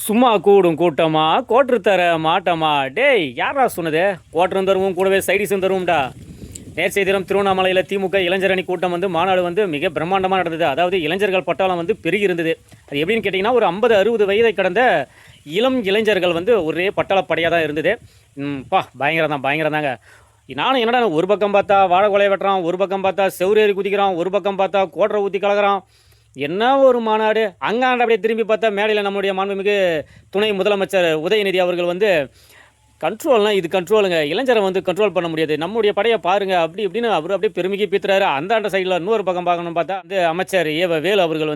சும்மா கூடும் கூட்டமா கோட்ரு தர மாட்டமா டேய் யாரா சொன்னது கோட்டரும் தருவும் கூடவே சைடிஸும் தருவோம்டா. நேற்றைய தினம் திருவண்ணாமலையில் திமுக இளைஞர் அணி கூட்டம் மாநாடு மிக பிரம்மாண்டமாக நடந்தது. அதாவது இளைஞர்கள் பட்டாளம் பெருகி இருந்தது. அது எப்படின்னு கேட்டிங்கன்னா ஒரு 50-60 வயதை கடந்த இளம் இளைஞர்கள் ஒரே பட்டாளப்படையாக தான் இருந்தது. பயங்கரம் தாங்க. நானும் என்னடா ஒரு பக்கம் பார்த்தா வாழை கொலையை வெட்டுறான், ஒரு பக்கம் பார்த்தா செவ்வரேறி குதிக்கிறான், ஒரு பக்கம் பார்த்தா கோட்டரை ஊற்றி கலகிறான். என்ன ஒரு மாநாடு. அங்காண்ட அப்படியே திரும்பி பார்த்தா மேடையில் நம்முடைய மாண்புமிகு துணை முதலமைச்சர் உதயநிதி அவர்கள் கண்ட்ரோல்னால் இது கண்ட்ரோலுங்க, இளைஞரை கண்ட்ரோல் பண்ண முடியாது, நம்முடைய படையை பாருங்கள் அப்படி இப்படின்னு அவர் அப்படியே பெருமைக்கு பீத்துறாரு. அந்தாண்ட சைடில் இன்னொரு பக்கம் பார்க்கணும்னு பார்த்தா அமைச்சர் வேலு அவர்கள்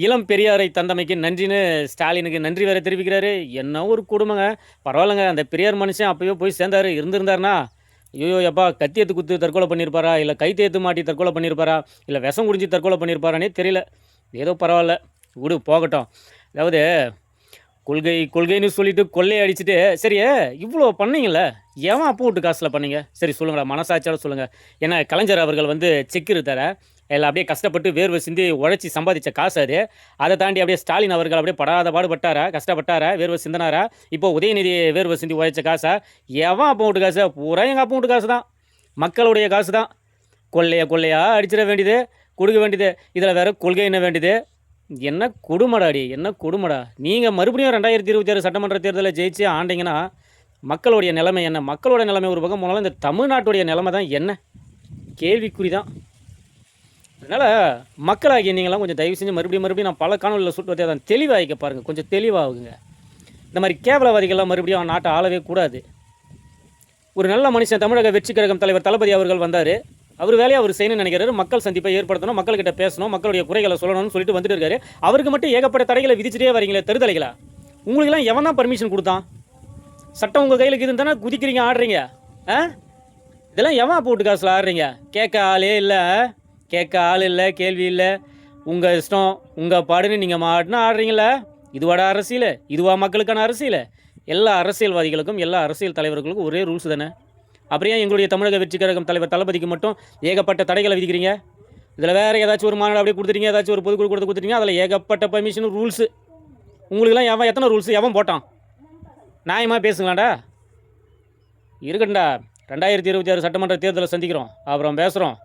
இளம் பெரியாரை தந்தமைக்கு நன்றின்னு ஸ்டாலினுக்கு நன்றி வேறு தெரிவிக்கிறாரு. என்ன ஒரு குடும்பங்க. பரவாயில்லைங்க, அந்த பெரியார் மனுஷன் அப்போயோ போய் சேர்ந்தார். இருந்திருந்தாருன்னா ஐயோ எப்பா கத்தியத்து குத்து தற்கொலை பண்ணியிருப்பாரா, இல்லை கைத்தேத்து மாட்டி தற்கொலை பண்ணியிருப்பாரா, இல்லை விஷம் குடிஞ்சி தற்கொலை பண்ணியிருப்பாரானே தெரியல. ஏதோ பரவாயில்ல விடு போகட்டும். அதாவது கொள்கைன்னு சொல்லிட்டு கொள்ளையை அடிச்சுட்டு சரி இவ்வளோ பண்ணீங்கள, ஏன் அப்போ விட்டு காசில் பண்ணீங்க? சரி சொல்லுங்களா, மனசாட்சியோட சொல்லுங்கள். ஏன்னா கலைஞர் அவர்கள் செக் தர எல்லாம் அப்படியே கஷ்டப்பட்டு வேர்வை சிந்தி உழைச்சி சம்பாதிச்ச காசு அது. அதை தாண்டி அப்படியே ஸ்டாலின் அவர்கள் அப்படியே படாத பாடுபட்டாரா, கஷ்டப்பட்டாரா, வேர்வை சிந்தனாரா? இப்போ உதயநிதி வேர்வை சிந்தி உழைச்ச காசா? எவன் அப்போ விட்டு காசு? பூரா எங்கள் அப்போ விட்டு காசு தான், மக்களுடைய காசு தான். கொள்ளையாக அடிச்சிட வேண்டியது, கொடுக்க வேண்டியது. இதில் வேறு கொள்கை என்ன வேண்டியது? என்ன கொடுமடாடி, என்ன கொடுமடா. நீங்கள் மறுபடியும் 2026 சட்டமன்ற தேர்தலில் ஜெயிச்சு ஆண்டிங்கன்னா மக்களுடைய நிலைமை என்ன? மக்களோட நிலைமை ஒரு பக்கம் போனாலும் இந்த தமிழ்நாட்டுடைய நிலைமை தான் என்ன கேள்விக்குறி தான். அதனால் மக்களாகிய நீங்களாம் கொஞ்சம் தயவு செஞ்சு மறுபடியும் நான் பல காணொலியில் சுட்டுவதே தான் தெளிவாகிக்க பாருங்கள், கொஞ்சம் தெளிவாகுங்க. இந்த மாதிரி கேவலவாதிகள்லாம் மறுபடியும் நாட்டை ஆளவே கூடாது. ஒரு நல்ல மனுஷன் தமிழக வெற்றி கழகம் தலைவர் தளபதி அவர்கள் வந்தார். அவர் வேலையை அவர் செய்யணும்னு நினைக்கிறாரு. மக்கள் சந்திப்பை ஏற்படுத்தணும், மக்கள்கிட்ட பேசணும், மக்களுடைய குறைகளை சொல்லணும்னு சொல்லிட்டு வந்துட்டு இருக்காரு. அவருக்கு மட்டும் ஏகப்பட்ட தடைகளை விதிச்சுட்டே வரீங்களே தருதலைகளா. உங்களுக்கெல்லாம் எவன் தான் பர்மிஷன் கொடுத்தான்? சட்டம் உங்கள் கையில் இருக்குதுன்னு தானே குதிக்கிறீங்க, ஆடுறீங்க. இதெல்லாம் எவன் போட்டு காசில் ஆடுறீங்க? கேட்க ஆள் இல்லை, கேள்வி இல்லை, உங்கள் இஷ்டம் உங்கள் பாடுன்னு நீங்கள் மாட்டுன்னு ஆடுறீங்களா? இதுவாட அரசியல்? இதுவா மக்களுக்கான அரசியல்? எல்லா அரசியல்வாதிகளுக்கும் எல்லா அரசியல் தலைவர்களுக்கும் ஒரே ரூல்ஸ் தானே. அப்புறம் எங்களுடைய தமிழக வெற்றி கழகம் தலைவர் தளபதிக்கு மட்டும் ஏகப்பட்ட தடைகளை விதிக்கிறீங்க? இதில் வேறு ஏதாச்சும் ஒரு மாநாடு அப்படியே கொடுத்துட்டீங்க, ஏதாச்சும் ஒரு பொதுக்குழு கொடுத்துட்டீங்க, அதில் ஏகப்பட்ட பர்மிஷன் ரூல்ஸு. உங்களுக்கெல்லாம் எத்தனை ரூல்ஸு எவன் போட்டான்? நியாயமாக பேசுங்களாண்டா. இருக்கண்டா, 2026 சட்டமன்ற தேர்தலை சந்திக்கிறோம், அப்புறம் பேசுகிறோம்.